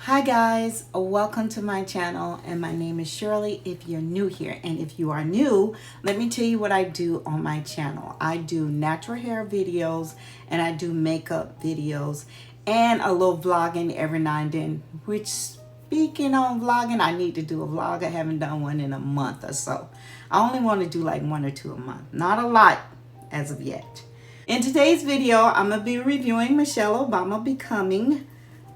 Hi guys, welcome to my channel, and my name is Shirley if you're new here. And if you are new, let me tell you what I do on my channel. I do natural hair videos and I do makeup videos and a little vlogging every now and then, which, speaking on vlogging, I need to do a vlog. I haven't done one in a month or so. I only want to do like 1 or 2 a month, not a lot as of yet. In today's video, I'm going to be reviewing Michelle Obama Becoming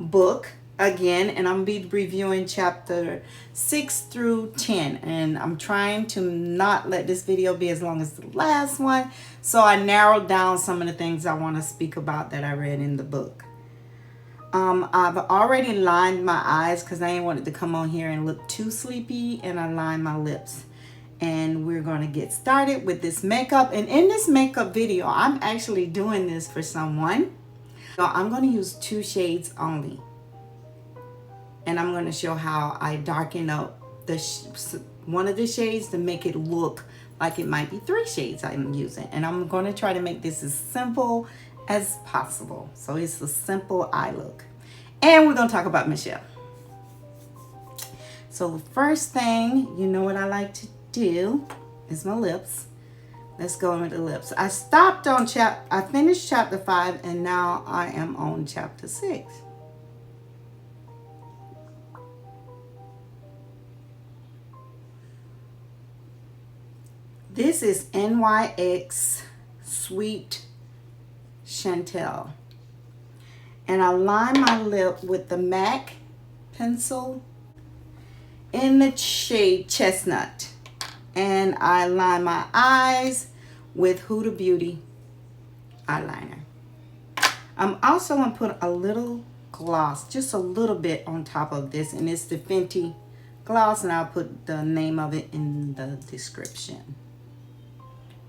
book again, and I'm gonna be reviewing chapter 6 through 10, and I'm trying to not let this video be as long as the last one, so I narrowed down some of the things I want to speak about that I read in the book. I've already lined my eyes because I ain't wanted to come on here and look too sleepy, and I lined my lips. And we're going to get started with this makeup. And in this makeup video, I'm actually doing this for someone. So I'm going to use 2 shades only. And I'm going to show how I darken up one of the shades to make it look like it might be 3 shades I'm using. And I'm going to try to make this as simple as possible. So it's a simple eye look. And we're going to talk about Michelle. So the first thing, you know what I like to do is my lips. Let's go in with the lips. I stopped on I finished chapter 5 and now I am on chapter 6. This is NYX Sweet Chantel. And I line my lip with the MAC pencil in the shade Chestnut. And I line my eyes with Huda Beauty eyeliner. I'm also going to put a little gloss, just a little bit on top of this. And it's the Fenty gloss, and I'll put the name of it in the description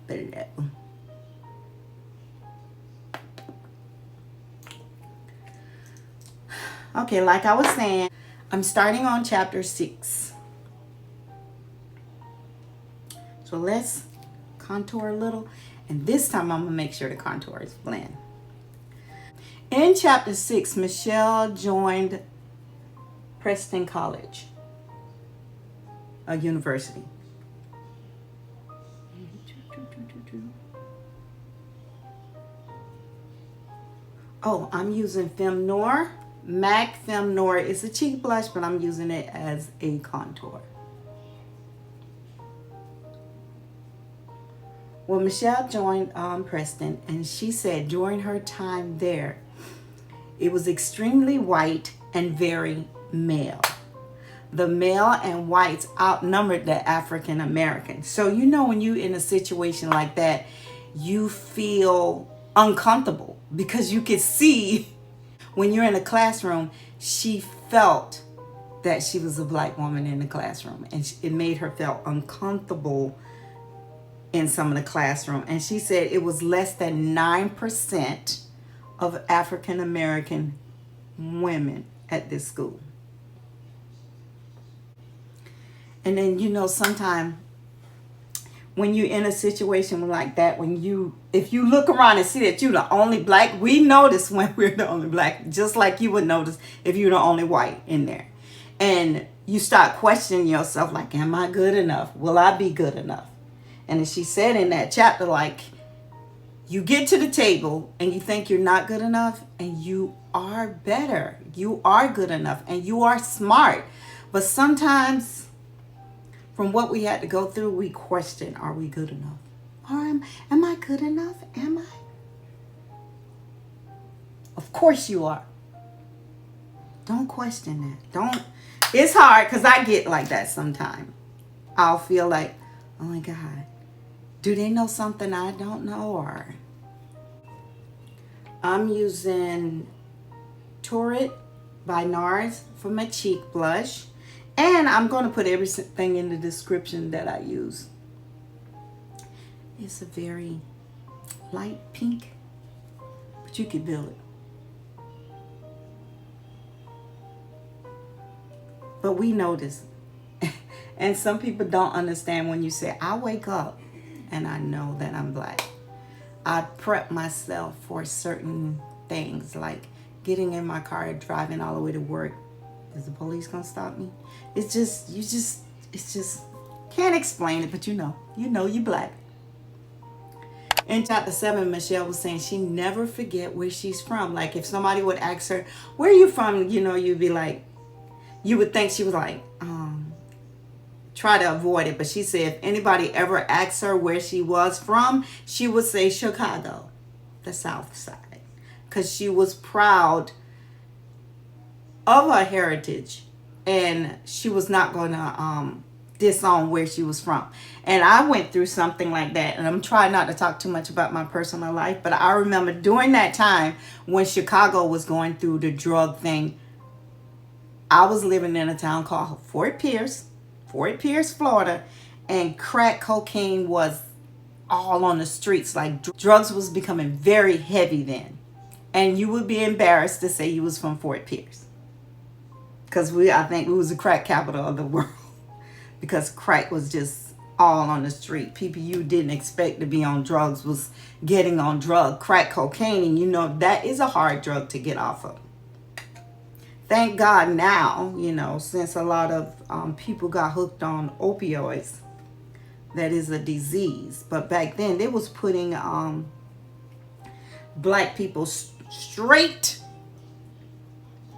below. Okay, like I was saying, I'm starting on chapter 6. So let's contour a little. And this time I'm going to make sure the contour is blend. In chapter 6, Michelle joined Preston College, a university. Oh, I'm using Femme Noir. MAC Femme Noir is a cheek blush, but I'm using it as a contour. Well, Michelle joined Preston, and she said during her time there, it was extremely white and very male. The male and whites outnumbered the African Americans. So you know, when you're in a situation like that, you feel uncomfortable because you could see when you're in a classroom, she felt that she was a black woman in the classroom, and it made her feel uncomfortable in some of the classroom. And she said it was less than 9% of African American women at this school. And then, you know, sometimes when you're in a situation like that, if you look around and see that you're the only black, we notice when we're the only black, just like you would notice if you're the only white in there. And you start questioning yourself, like, am I good enough? Will I be good enough? And as she said in that chapter, like, you get to the table and you think you're not good enough, and you are better. You are good enough and you are smart. But sometimes, from what we had to go through, we question, are we good enough? Or am I good enough? Am I? Of course you are. Don't question that. It's hard because I get like that sometimes. I'll feel like, oh my God, do they know something I don't know? Or I'm using Torrid by NARS for my cheek blush. And I'm going to put everything in the description that I use. It's a very light pink, but you can build it. But we notice. And some people don't understand when you say, I wake up and I know that I'm black. I prep myself for certain things, like getting in my car, driving all the way to work, Is the police gonna stop me? It's just, it's just, can't explain it, but you know you black. In chapter 7, Michelle was saying she never forget where she's from. Like if somebody would ask her, where are you from? You'd be like, you would think she was like, try to avoid it. But she said if anybody ever asked her where she was from, she would say Chicago, the South Side. Because she was proud of her heritage. And she was not going to disown where she was from. And I went through something like that, and I'm trying not to talk too much about my personal life, but I remember during that time when Chicago was going through the drug thing, I was living in a town called Fort Pierce, Florida, and crack cocaine was all on the streets. Like drugs was becoming very heavy then, and you would be embarrassed to say you was from Fort Pierce, because I think we was the crack capital of the world. Because crack was just all on the street. People you didn't expect to be on drugs was getting on crack cocaine. And that is a hard drug to get off of. Thank God now, since a lot of people got hooked on opioids, that is a disease. But back then they was putting black people straight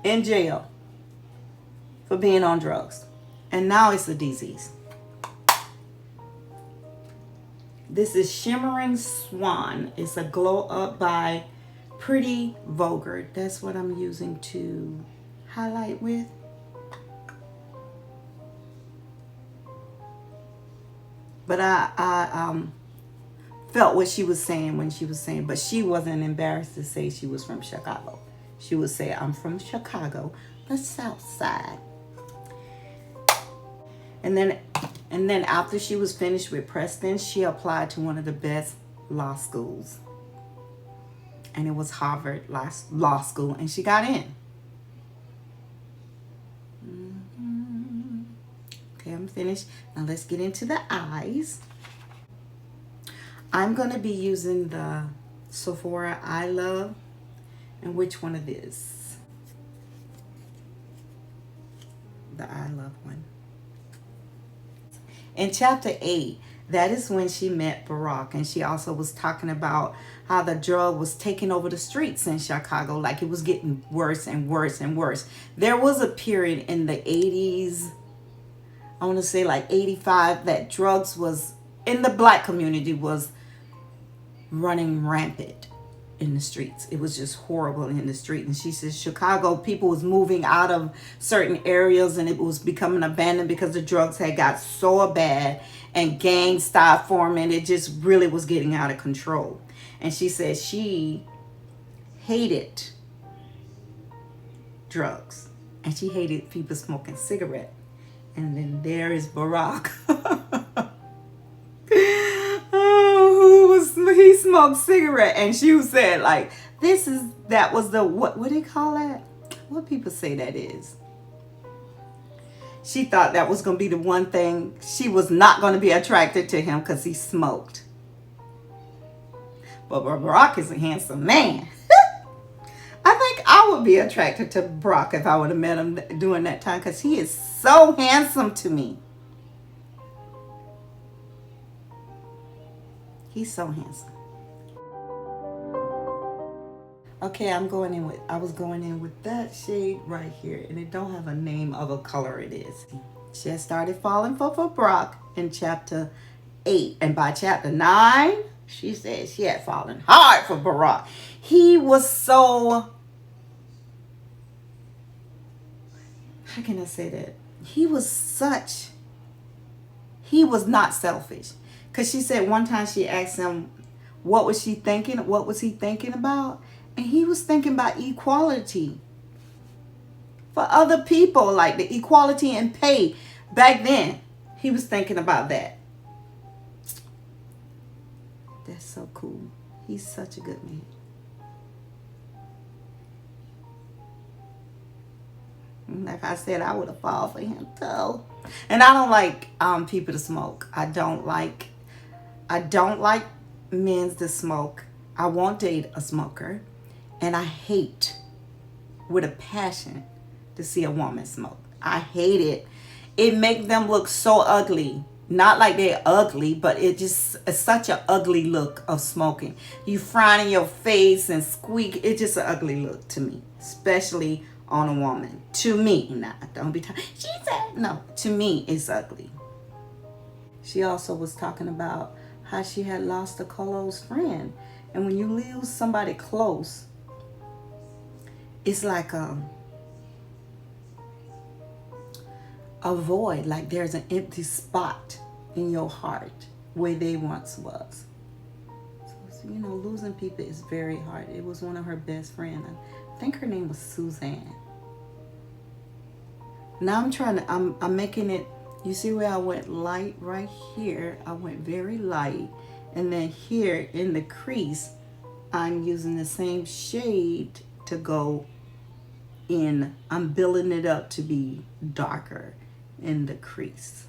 in jail for being on drugs. And now it's a disease. This is Shimmering Swan. It's a glow up by Pretty Vulgar. That's what I'm using to highlight with. But I felt what she was saying when she was saying, but she wasn't embarrassed to say she was from Chicago. She would say, I'm from Chicago, the South Side. And then after she was finished with Preston, she applied to one of the best law schools. And it was Harvard Law School, and she got in. Okay, I'm finished. Now let's get into the eyes. I'm going to be using the Sephora I Love. And which one of this? The I Love one. In chapter 8, that is when she met Barack, and she also was talking about how the drug was taking over the streets in Chicago, like it was getting worse and worse and worse. There was a period in the 80s, I want to say like 85, that drugs was, in the black community, was running rampant in the streets. It was just horrible in the street. And she says Chicago, people was moving out of certain areas, and it was becoming abandoned because the drugs had got so bad and gangs started forming. It just really was getting out of control. And she said she hated drugs, and she hated people smoking cigarettes. And then there is Barack. He smoked cigarette, and she said like that was the what do they call that? What people say that is? She thought that was going to be the one thing. She was not going to be attracted to him because he smoked. But Barack is a handsome man. I think I would be attracted to Barack if I would have met him during that time, because he is so handsome to me. He's so handsome. Okay, I was going in with that shade right here, and it don't have a name of a color it is. She had started falling for Barack in chapter 8, and by chapter 9, she said she had fallen hard for Barack. He was so, how can I say that? He was not selfish. Because she said one time she asked him, what was he thinking about? And he was thinking about equality for other people, like the equality in pay. Back then, he was thinking about that. That's so cool. He's such a good man. Like I said, I would have fallen for him too. And I don't like people to smoke. I don't like men to smoke. I won't date a smoker. And I hate with a passion to see a woman smoke. I hate it. It makes them look so ugly. Not like they're ugly, but it's such an ugly look of smoking. You frowning your face and squeak. It's just an ugly look to me, especially on a woman. To me, nah, don't be talking. She said no. To me, it's ugly. She also was talking about how she had lost a close friend, and when you lose somebody close, it's like a void, like there's an empty spot in your heart where they once was. So, you know, losing people is very hard. It was one of her best friends. I think her name was Suzanne. Now I'm making it, you see where I went light right here? I went very light. And then here in the crease, I'm using the same shade to go in. I'm building it up to be darker in the crease.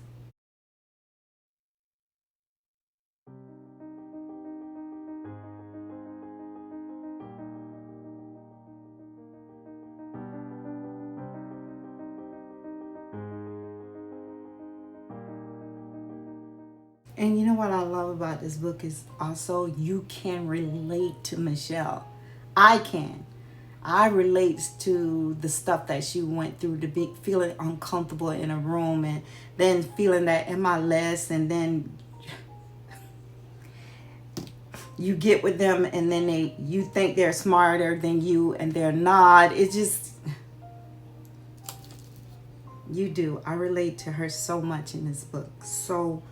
And you know what I love about this book is also you can relate to Michelle. I can. I relate to the stuff that she went through, to be feeling uncomfortable in a room, and then feeling that am I less, and then you get with them and then you think they're smarter than you and they're not. It's just, you do. I relate to her so much in this book. So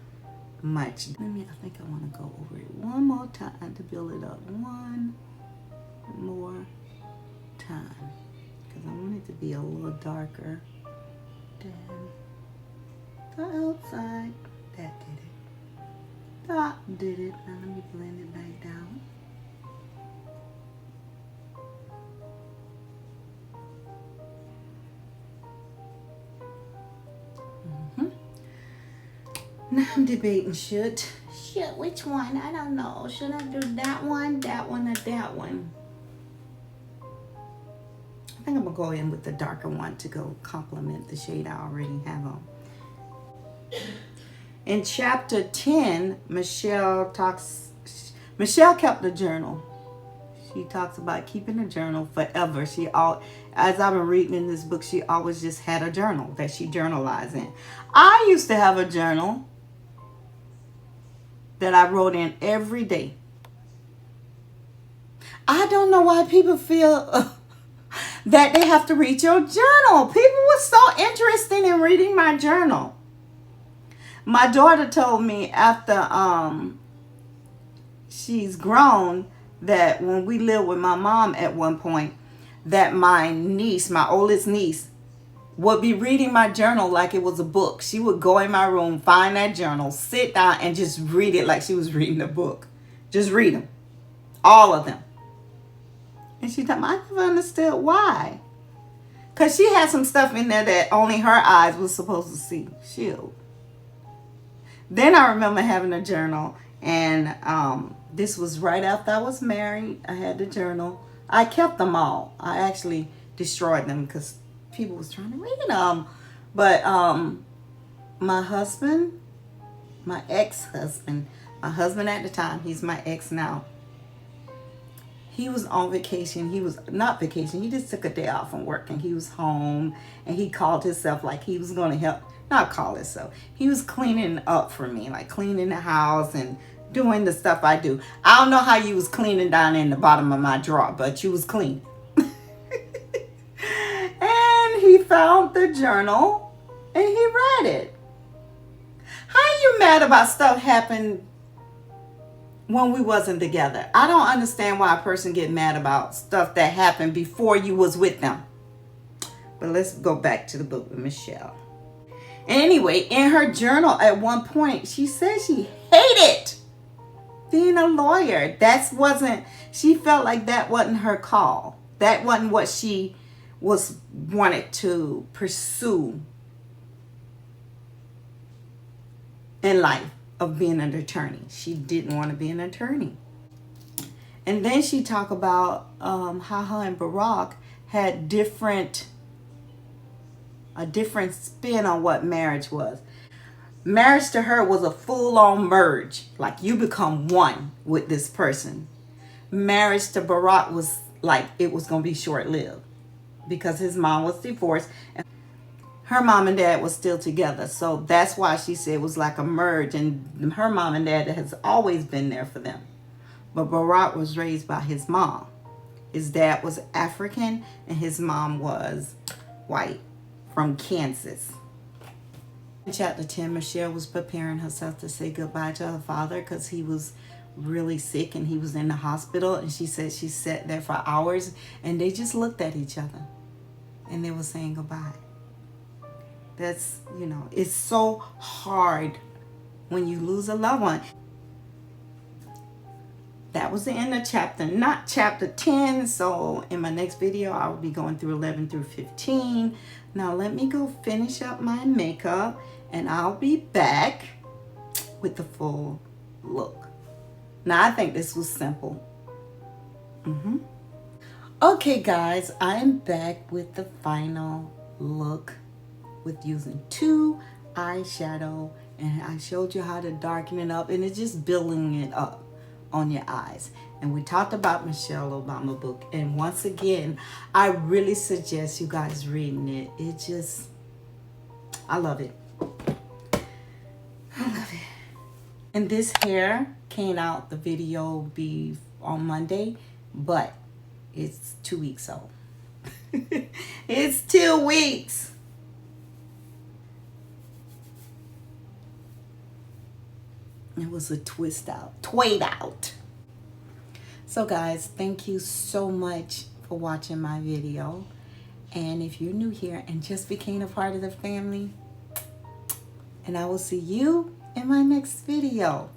much. I think I want to go over it one more time to build it up. One more time. Because I want it to be a little darker than the outside. That did it. That did it. Now let me blend it back down. Now I'm debating which one? I don't know. Should I do that one, or that one? I think I'm gonna go in with the darker one to go complement the shade I already have on. In chapter 10, Michelle kept a journal. She talks about keeping a journal forever. As I've been reading in this book, she always just had a journal that she journalized in. I used to have a journal that I wrote in every day. I don't know why people feel that they have to read your journal. People were so interested in reading my journal. My daughter told me after she's grown that when we lived with my mom at one point, that my niece, my oldest niece, would be reading my journal like it was a book. She would go in my room, find that journal, sit down, and just read it like she was reading a book. Just read them. All of them. And she told me, I never understood why. Because she had some stuff in there that only her eyes was supposed to see. Shield. Then I remember having a journal, and this was right after I was married. I had the journal. I kept them all. I actually destroyed them because people was trying to read them. But my husband, my ex-husband, my husband at the time, he's my ex now. He was on vacation. He was not vacation. He just took a day off from work, and he was home, and he called himself like he was going to help. Not call himself. He was cleaning up for me, like cleaning the house and doing the stuff I do. I don't know how you was cleaning down in the bottom of my drawer, but you was clean. And he found the journal and he read it. How are you mad about stuff happened when we wasn't together? I don't understand why a person get mad about stuff that happened before you was with them. But let's go back to the book with Michelle. Anyway, in her journal at one point, she said she hated being a lawyer. She felt like that wasn't her call. That wasn't what she wanted to pursue in life, of being an attorney. She didn't want to be an attorney. And then she talked about how her and Barack had different a different spin on what marriage was. Marriage to her was a full-on merge, like you become one with this person. Marriage to Barack was like it was going to be short-lived because his mom was divorced and her mom and dad was still together. So that's why she said it was like a merge, and her mom and dad has always been there for them. But Barack was raised by his mom. His dad was African and his mom was white from Kansas. In chapter 10, Michelle was preparing herself to say goodbye to her father because he was really sick and he was in the hospital. And she said she sat there for hours and they just looked at each other and they were saying goodbye. That's, you know, it's so hard when you lose a loved one. That was the end of chapter, not chapter 10. So in my next video, I will be going through 11 through 15. Now let me go finish up my makeup and I'll be back with the full look. Now I think this was simple. Okay guys, I'm back with the final look with using 2 eyeshadow, and I showed you how to darken it up, and it's just building it up on your eyes. And we talked about Michelle Obama book, and once again I really suggest you guys reading it. It just, I love it. I love it. And this hair came out, the video will be on Monday, but it's 2 weeks old. It's 2 weeks. It was a twist out. So guys, thank you so much for watching my video. And if you're new here and just became a part of the family, and I will see you in my next video.